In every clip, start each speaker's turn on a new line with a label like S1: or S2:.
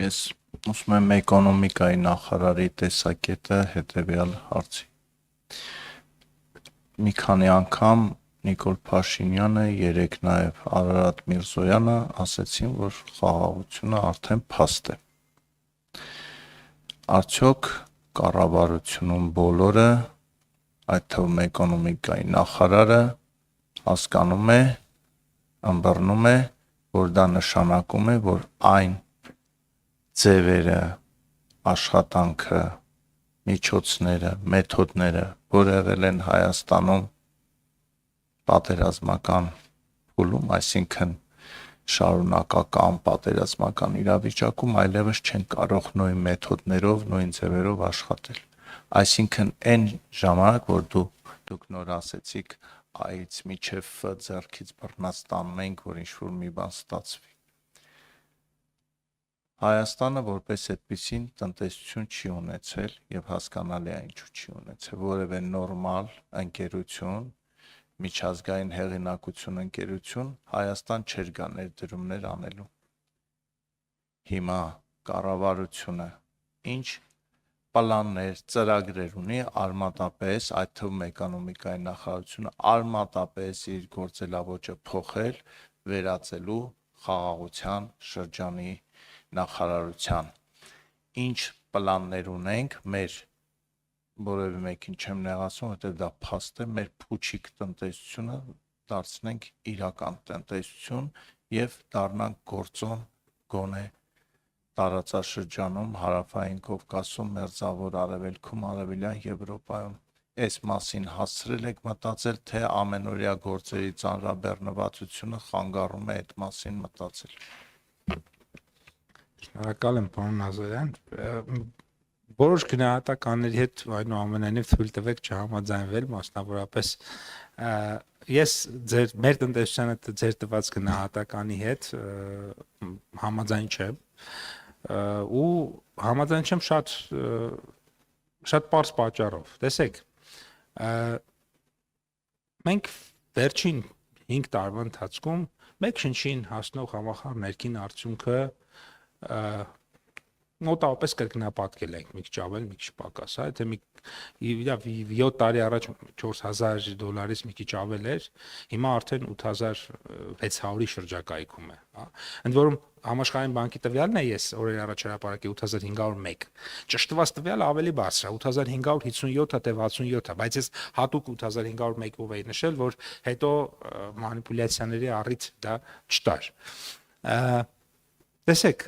S1: Ես ուզում եմ էկոնոմիկայի նախարարի տեսակետը հետևյալ հարցի։ Մի քանի անգամ Նիկոլ Փաշինյանը, երեկ նաև Արարատ Միրզոյանը ասեցին, որ խաղաղությունը արդեն փաստ է։ Արդյոք կառավարությունում բոլորը, այդ թվում էկոնոմիկայի նախարարը, հասկանում է, ըմբռնում է, որ դա նշանակում է, որ այն ձևերը, աշխատանքը, միջոցները, մեթոդները, որ եղել են Հայաստանում պատերազմական փուլում, այսինքն շարունակական պատերազմական իրավիճակում այլևս չեն կարող նույն մեթոդներով, նույն ձևերով աշխատել։ Այսինքն այն ժամանակ, որ դուք նոր ասեցիք A-ից մինչև F ձեռքից բռնած տանում ենք, որ ինչ-որ մի բան ստացվի։ Հայաստանը որպես այդպիսին տնտեսություն չի ունեցել եւ հասկանալի է ինչու չի ունեցել, որևէ նորմալ ընկերություն, միջազգային հեղինակություն ընկերություն Հայաստան չէր գա ներդրումներ անելու։ Հիմա կառավարությունը ինչ պլաններ, ծրագրեր ունի արմատապես, այդ թվում էկոնոմիկայի նախարարությունը արմատապես իր գործելավոճը փոխել, վերածելու խաղաղության շրջանի նախարարության։ Ինչ պլաններ ունենք մեր որևէ մեկին չեմ նեղացնում, որտեղ դա փաստ է, մեր փուչիկ տնտեսությունը դարձնենք իրական տնտեսություն եւ դառնանք գործոն գոնե տարածաշրջանում, հարավային Կովկասում, Մերձավոր Արևելքում, Արևելյան Եվրոպայում։ Այս մասին հասցրել եք մտածել, թե ամենօրյա գործերի ծանրաբեռնվածությունը խանգարում է այդ մասին մտածել։
S2: Շնորհակալ եմ, պարոն Ազարյան։ Որոշ գնահատականների հետ այնուամենայնիվ թույլ տվեք չհամաձայնվել, մասնավորապես ես մեր տնտեսությանը ձեր տված գնահատականի հետ համաձայն չեմ ու համաձայն չեմ շատ պարզ պատճառով։ Տեսեք, մենք վերջին 5 տարվա ընթացքում մեկ շնչին հասնող համախառն ներքին արդյունքը մոտավորապես կրկնապատկել ենք, մի քիչ ավել, մի քիչ պակաս, հա, թե 7 տարի առաջ $4000-ից մի քիչ ավել էր, հիմա արդեն 8600-ի շրջակայքում է, հա։ Ընդ որում Համաշխարհային բանկի տվյալն է, ես օրեր առաջ հրապարակի 8501, ճշտված տվյալը ավելի բարձր է, 8557-ը թե 67-ը, բայց ես հատուկ 8501-ով էի նշել, որ հետո մանիպուլյացիաների առիթ դա չտար։ Տեսեք,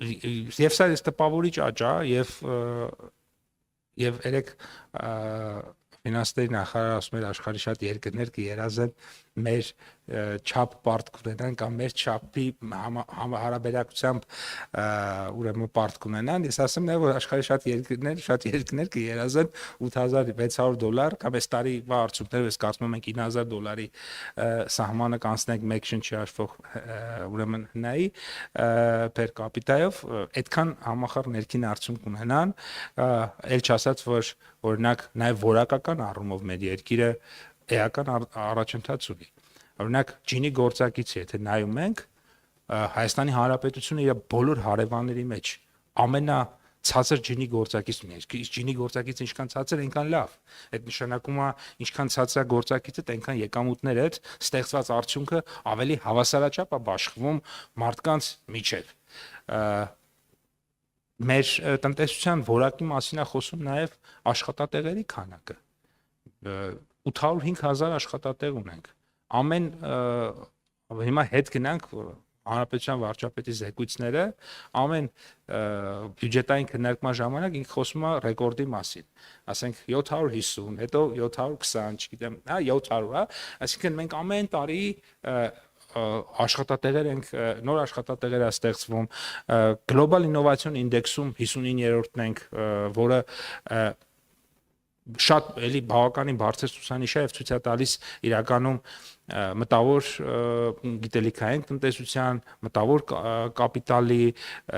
S2: եւ սա ես տպավորիչ աճ է եւ երեք ֆինանսների նախարարը ասում էր աշխարհի շատ երկրներ կերազեն մեր չափ պարտք ունենան կամ մեր չափի հարաբերակցությամբ ուրեմն պարտք ունենան, ես ասեմ նաև որ աշխարհի շատ երկրներ կերազեն $8600 կամ այս տարիվա արդյունքներով ես կարծում եմ $9000 սահմանը կանցնենք մեկ շնչի հաշվող ուրեմն հնայի per capita-ով այդքան համախառն ներքին արդյունք ունենան, ել չասած որ օրինակ նաև որակական առումով մեր երկիրը էական առաջընթաց ունի։ Օրինակ ջինի գործակիցը, եթե նայում ենք, Հայաստանի Հանրապետությունը իր բոլոր հարևանների մեջ ամենացածր ջինի գործակիցն է։ Ջինի գործակիցը ինչքան ցածր, այնքան լավ։ Այդ նշանակում է ինչքան ցածր է գործակիցը, այնքան եկամուտներ հետ ստեղծված արդյունքը ավելի հավասարաչափ է բաշխվում մարդկանց միջև։ Մեր տնտեսության որակի մասին է խոսում նաև աշխատատեղերի քանակը։ 805,000 աշխատատեղ ունենք։ Հիմա հետ գնանք Հանրապետության վարչապետի զեկույցները, ամեն բյուջետային քննարկման ժամանակ ինքը խոսում է ռեկորդի մասին։ Ասենք 750, հետո 720, չգիտեմ, հա 700, հա, այսինքն մենք ամեն տարի աշխատատեղեր ենք, նոր աշխատատեղեր է ստեղծվում, Global Innovation Index-ում 59-րդն ենք, որը շատ էլի բավականին բարձր ցուցանիշ է եւ ցույց է տալիս իրականում մտավոր գիտելիքային տնտեսության, մտավոր կապիտալի,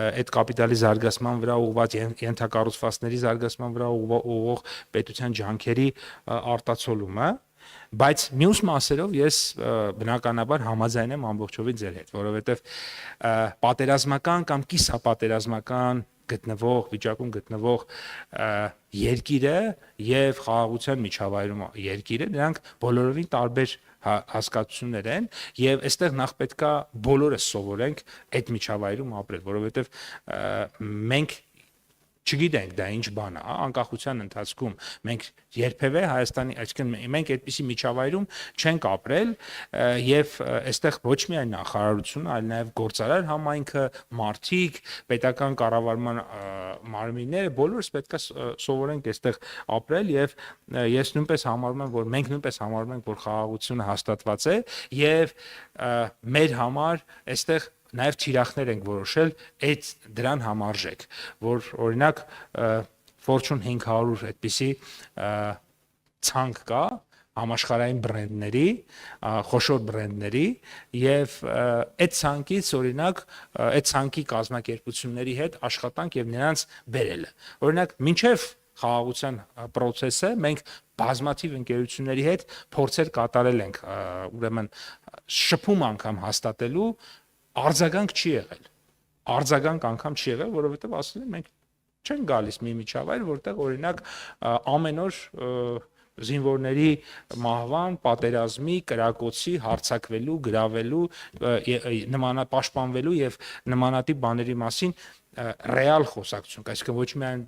S2: այդ կապիտալի զարգացման վրա ուղղված ենթակառուցվածքների զարգացման վրա ուղղող պետության ջանքերի արտացոլումը բայց մյուս մասերով ես բնականաբար համաձայն եմ ամբողջովին ձեր հետ, որովհետև պատերազմական կամ կիսապատերազմական վիճակում գտնվող երկիրը եւ խաղաղության միջավայրում երկիրը դրանք բոլորովին տարբեր հասկացություններ են եւ այստեղ նախ պետքա բոլորս սովորենք այդ միջավայրում ապրել, որովհետեւ մենք չգիտենք դա ինչ բան է, անկախության ընթացքում մենք երբևէ Հայաստանի, այսինքն մենք այդպիսի միջավայրում չենք ապրել եւ այստեղ ոչ միայն նախարարությունը, այլ նաեւ գործարար համայնքը, մարդիկ, պետական կառավարման մարմինները բոլորս պետք է սովորենք այստեղ ապրել եւ ես նույնպես համարում եմ, որ մենք նույնպես համարում ենք, որ խաղաղությունը հաստատված է եւ մեր համար այստեղ նաև թիրախներ ենք որոշել այդ դրան համարժեք, որ օրինակ Fortune 500 այդպիսի ցանկ կա համաշխարհային բրենդների, խոշոր բրենդների եւ այդ ցանկից օրինակ այդ ցանկի կազմակերպությունների հետ աշխատանք եւ նրանց բերելը։ Օրինակ մինչեւ խաղաղության process-ը մենք բազմաթիվ ընկերությունների հետ փորձեր կատարել ենք, ուրեմն շփում անգամ հաստատելու արձագանք չի անգամ չի եղել, որովհետև ասել են մենք չենք գալիս մի միջավայր, որտեղ օրինակ ամեն օր զինվորների մահվան, պատերազմի, կրակոցի, հարձակվելու, գրավելու, պաշտպանվելու եւ նմանատիպ բաների մասին ռեալ խոսակցություն, այսինքն ոչ միայն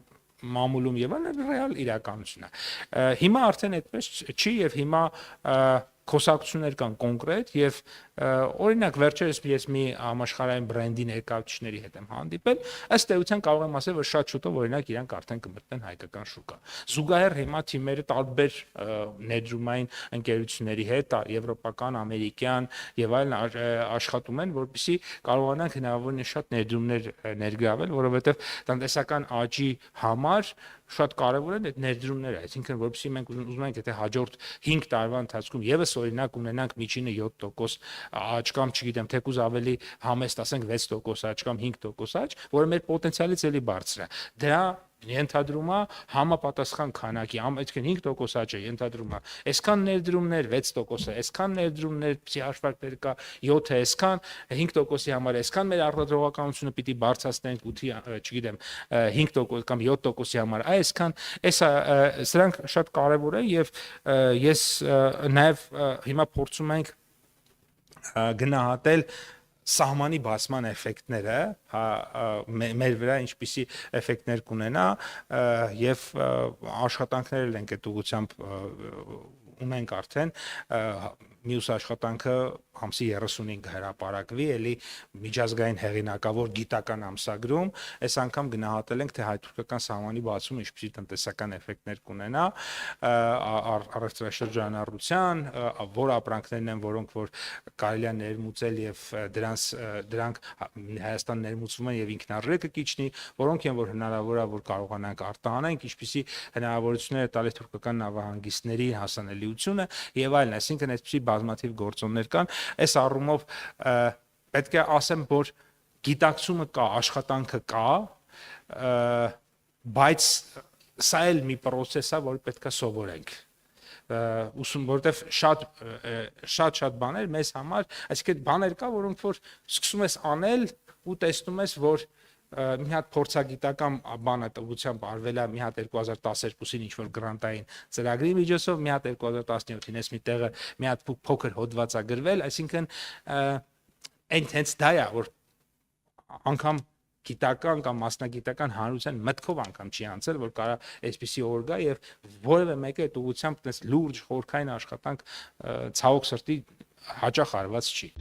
S2: մամուլում եւ այլն, ռեալ իրականություն է։ Հիմա արդեն այդպես չի եւ հիմա խոսակցություններ կան կոնկրետ եւ օրինակ վերջերս ես մի համաշխարհային բրենդի ներկայացուցիչների հետ եմ հանդիպել, ըստ էության կարող եմ ասել, որ շատ շուտով օրինակ իրանք արդեն կմտնեն հայկական շուկա։ Զուգահեռ հիմա թիմերը տարբեր ներդրումային ընկերությունների հետ, եվրոպական, ամերիկյան եւ այլն աշխատում են, որպեսզի կարողանանք հնարավորինս շատ ներդրումներ ներգրավել, որովհետեւ տնտեսական աճի համար շատ կարևոր են այդ ներդրումները, այսինքն որպեսզի մենք ուզում ենք եթե հաջորդ 5 տարվա ընթացքում եւս օրինակ ունենանք միջինը 7% աճ կամ չգիտեմ, թեկուզ ավելի համեստ ասենք 6% աճ կամ 5% աճ, որը մեր պոտենցիալից էլի բարձր է։ Դրա ենթադրում է համապատասխան քանակի, այսինքն 5% աճը ենթադրում է այսքան ներդրումներ 6%-ը, այսքան ներդրումներ պիտի հաշվարկներ կա 7-ը, այսքան 5%-ի համար այսքան մեր արտադրողականությունը պիտի բարձրացնենք 8-ի, չգիտեմ, 5% կամ 7%-ի համար, այսքան, սրանք շատ կարևոր է եւ ես նաեւ հիմա փորձում ենք գնահատել սահմանի բացման էֆեկտները մեր վրա ինչպիսի էֆեկտներ կունենա եւ աշխատանքներ ենք այդ ուղղությամբ ունենք արդեն մյուս աշխատանքը ամսի 35 հրապարակվի, էլի միջազգային հեղինակավոր գիտական ամսագրում, այս անգամ գնահատել ենք, թե հայ-թուրքական սահմանի բացումը ինչպիսի տնտեսական էֆեկտներ կունենա առևտրաշրջանառության, որ ապրանքներն են, որոնք որ կարելի է ներմուծել եւ դրանք Հայաստան ներմուծվում են եւ ինքնարժեքը կիջնի, որոնք են որ հնարավոր է որ կարողանանք արտահանենք, ինչպիսի հնարավորություններ է տալիս թուրքական նավահանգիստների հասանելիությունը եւ այլն, այսինքն այսպիսի բազմաթիվ գործոններ կան։ Այս առումով պետք է ասեմ, որ գիտակցումը կա, աշխատանքը կա, բայց սա էլ մի process է, որ պետք է սովորենք։ Որտեվ շատ բաներ մեզ համար, այսինքն բաներ կա, որոնք որ սկսում ես անել ու տեսնում ես, որ մի հատ փորձագիտական բանը տվությամբ արվել է մի հատ 2012-ին ինչ-որ գրանտային ծրագրի միջոցով, մի հատ 2017-ին էս մի տեղը մի հատ փոքր հոդված է գրվել, այսինքն հենց դա է, որ անգամ գիտական կամ մասնագիտական հանրության մտքով անգամ չի անցել, որ կարա այսպիսի օր գա եւ որևէ մեկը այդ ուղղությամբ լուրջ խորքային աշխատանք ցավոք սրտի հաճախ արված չի։